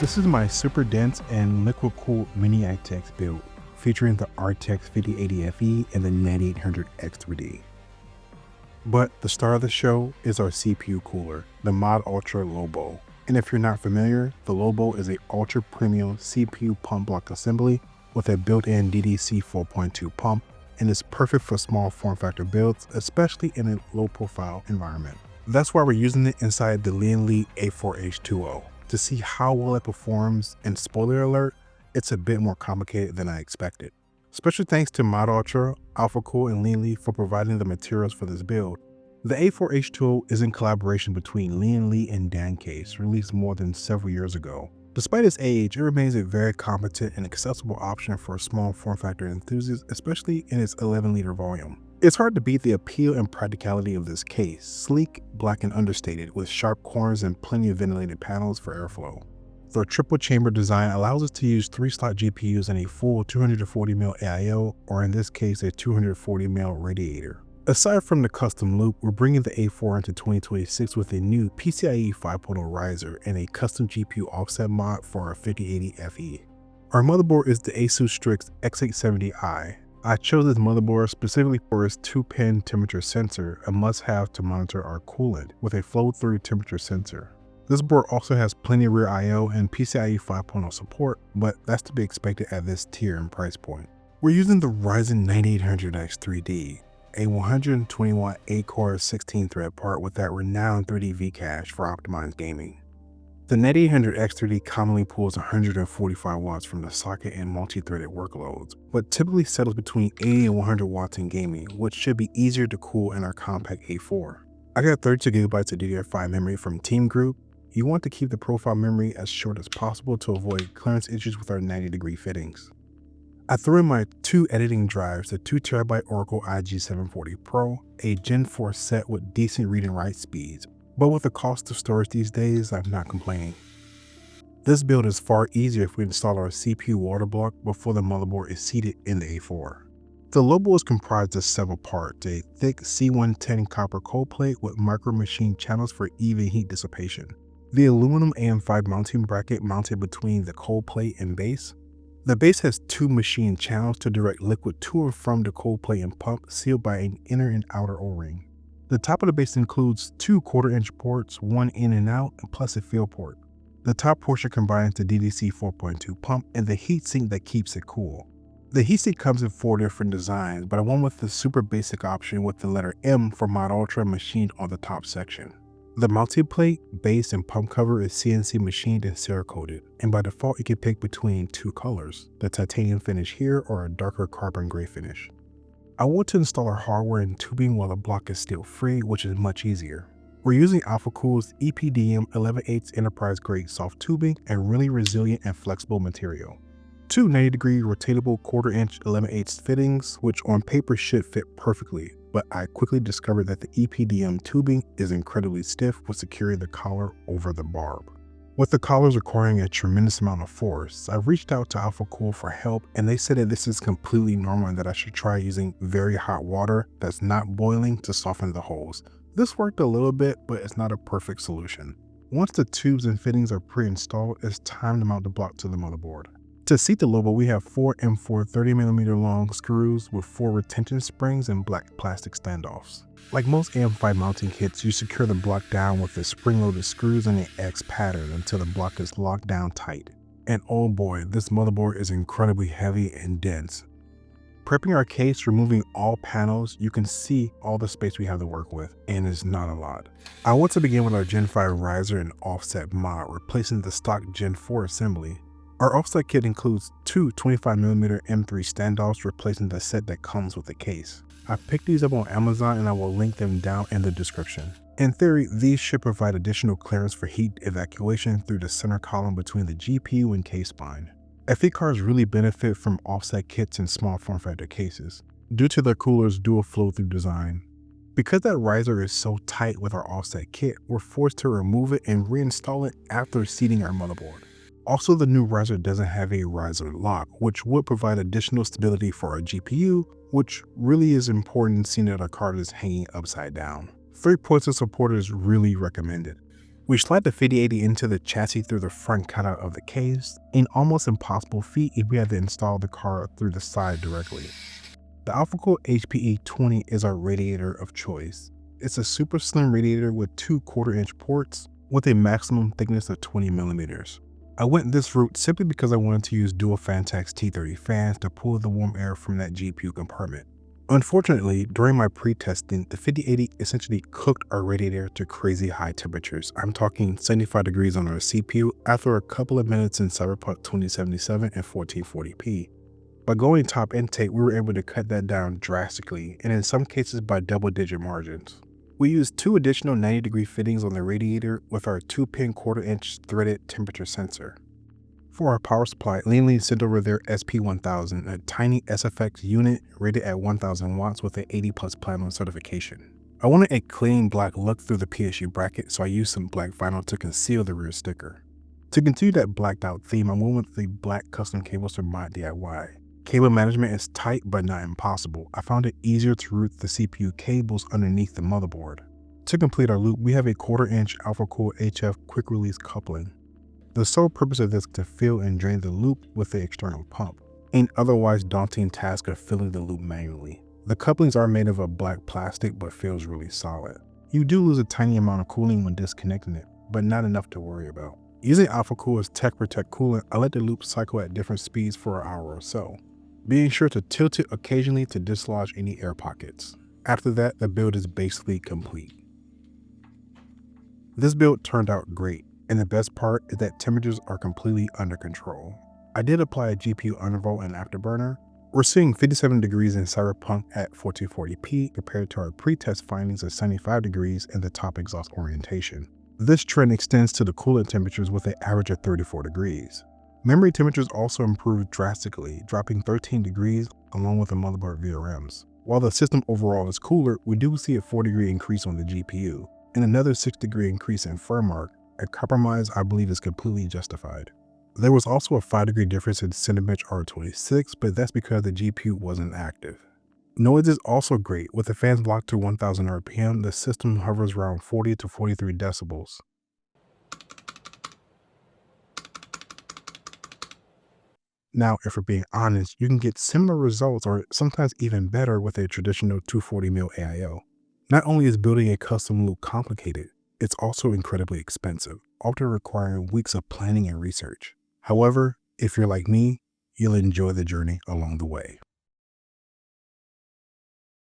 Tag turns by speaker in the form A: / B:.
A: This is my super dense and liquid cooled mini ITX build featuring the RTX 5080 FE and the 9800 X3D. But the star of the show is our CPU cooler, the Modultra LOBO. And if you're not familiar, the LOBO is a ultra premium CPU pump block assembly with a built-in DDC 4.2 pump and is perfect for small form factor builds, especially in a low profile environment. That's why we're using it inside the Lian Li A4 H2O. To see how well it performs, and spoiler alert, it's a bit more complicated than I expected. Special thanks to Modultra, Alphacool and Lian Li for providing the materials for this build. The A4 H2O is in collaboration between Lian Li and Dan case, released more than several years ago. Despite its age, it remains a very competent and accessible option for small form factor enthusiasts, especially in its 11-liter volume. It's hard to beat the appeal and practicality of this case, sleek, black and understated, with sharp corners and plenty of ventilated panels for airflow. The triple chamber design allows us to use 3-slot GPUs and a full 240mm AIO, or in this case a 240mm radiator. Aside from the custom loop, we're bringing the A4 into 2026 with a new PCIe 5.0 riser and a custom GPU offset mod for our 5080 FE. Our motherboard is the Asus Strix X870i. I chose this motherboard specifically for its 2-pin temperature sensor, a must-have to monitor our coolant, with a flow-through temperature sensor. This board also has plenty of rear I/O and PCIe 5.0 support, but that's to be expected at this tier and price point. We're using the Ryzen 9800 X3D, a 120W 8-core 16-thread part with that renowned 3D V-cache for optimized gaming. The 9800 X3D commonly pulls 145 watts from the socket in multi-threaded workloads, but typically settles between 80 and 100 watts in gaming, which should be easier to cool in our compact A4. I got 32GB of DDR5 memory from Team Group. You want to keep the profile memory as short as possible to avoid clearance issues with our 90-degree fittings. I threw in my 2 editing drives, the 2TB Oracle IG740 Pro, a Gen 4 set with decent read and write speeds. But with the cost of storage these days, I'm not complaining. This build is far easier if we install our CPU water block before the motherboard is seated in the A4. The LOBO is comprised of several parts, a thick C110 copper cold plate with micro machine channels for even heat dissipation, the aluminum AM5 mounting bracket mounted between the cold plate and base. The base has 2 machine channels to direct liquid to and from the cold plate and pump, sealed by an inner and outer O-ring. The top of the base includes 2 1/4-inch ports, 1 in and out, and plus a fill port. The top portion combines the DDC 4.2 pump and the heatsink that keeps it cool. The heatsink comes in 4 different designs, but I went with the super basic option with the letter M for Modultra machined on the top section. The mounting plate, base, and pump cover is CNC machined and Cerakoted, and by default you can pick between 2 colors, the titanium finish here or a darker carbon gray finish. I want to install our hardware and tubing while the block is still free, which is much easier. We're using Alphacool's EPDM 11/8 enterprise grade soft tubing and really resilient and flexible material. 2 90-degree rotatable 1/4-inch 11/8 fittings, which on paper should fit perfectly, but I quickly discovered that the EPDM tubing is incredibly stiff with securing the collar over the barb. With the collars requiring a tremendous amount of force, I reached out to Alphacool for help, and they said that this is completely normal and that I should try using very hot water that's not boiling to soften the holes. This worked a little bit, but it's not a perfect solution. Once the tubes and fittings are pre-installed, it's time to mount the block to the motherboard. To seat the LOBO, we have 4 M4 30mm long screws with 4 retention springs and black plastic standoffs. Like most AM5 mounting kits, you secure the block down with the spring-loaded screws in an X pattern until the block is locked down tight. And oh boy, this motherboard is incredibly heavy and dense. Prepping our case, removing all panels, you can see all the space we have to work with, and it's not a lot. I want to begin with our Gen 5 riser and offset mod, replacing the stock Gen 4 assembly. Our offset kit includes 2 25mm M3 standoffs, replacing the set that comes with the case. I picked these up on Amazon and I will link them down in the description. In theory, these should provide additional clearance for heat evacuation through the center column between the GPU and case spine. FE cards really benefit from offset kits in small form factor cases, due to their cooler's dual flow-through design. Because that riser is so tight with our offset kit, we're forced to remove it and reinstall it after seating our motherboard. Also, the new riser doesn't have a riser lock, which would provide additional stability for our GPU, which really is important seeing that our card is hanging upside down. 3 points of support is really recommended. We slide the 5080 into the chassis through the front cutout of the case, an almost impossible feat if we had to install the car through the side directly. The Alphacool HPE20 is our radiator of choice. It's a super slim radiator with 2 1/4-inch ports with a maximum thickness of 20 millimeters. I went this route simply because I wanted to use dual Fantax T30 fans to pull the warm air from that GPU compartment. Unfortunately, during my pre-testing, the 5080 essentially cooked our radiator to crazy high temperatures. I'm talking 75 degrees on our CPU after a couple of minutes in Cyberpunk 2077 and 1440p. By going top intake, we were able to cut that down drastically, and in some cases by double-digit margins. We used 2 additional 90-degree fittings on the radiator with our 2-pin 1/4-inch threaded temperature sensor. For our power supply, Lian Li sent over their SP1000, a tiny SFX unit rated at 1000 watts with an 80+ platinum certification. I wanted a clean black look through the PSG bracket, so I used some black vinyl to conceal the rear sticker. To continue that blacked out theme, I went with the black custom cables from Mod DIY. Cable management is tight but not impossible. I found it easier to route the CPU cables underneath the motherboard. To complete our loop, we have a 1/4-inch Alphacool HF quick release coupling. The sole purpose of this is to fill and drain the loop with the external pump, an otherwise daunting task of filling the loop manually. The couplings are made of a black plastic but feels really solid. You do lose a tiny amount of cooling when disconnecting it, but not enough to worry about. Using Alphacool as Tech Protect coolant, I let the loop cycle at different speeds for an hour or so, being sure to tilt it occasionally to dislodge any air pockets. After that, the build is basically complete. This build turned out great, and the best part is that temperatures are completely under control. I did apply a GPU undervolt and afterburner. We're seeing 57 degrees in Cyberpunk at 1440p compared to our pre-test findings of 75 degrees in the top exhaust orientation. This trend extends to the coolant temperatures with an average of 34 degrees. Memory temperatures also improved drastically, dropping 13 degrees along with the motherboard VRMs. While the system overall is cooler, we do see a 4-degree increase on the GPU, and another 6-degree increase in firmware, a compromise I believe is completely justified. There was also a 5-degree difference in Cinebench R26, but that's because the GPU wasn't active. Noise is also great. With the fans locked to 1000 RPM, the system hovers around 40 to 43 decibels. Now, if we're being honest, you can get similar results or sometimes even better with a traditional 240mm AIO. Not only is building a custom loop complicated, it's also incredibly expensive, often requiring weeks of planning and research. However, if you're like me, you'll enjoy the journey along the way.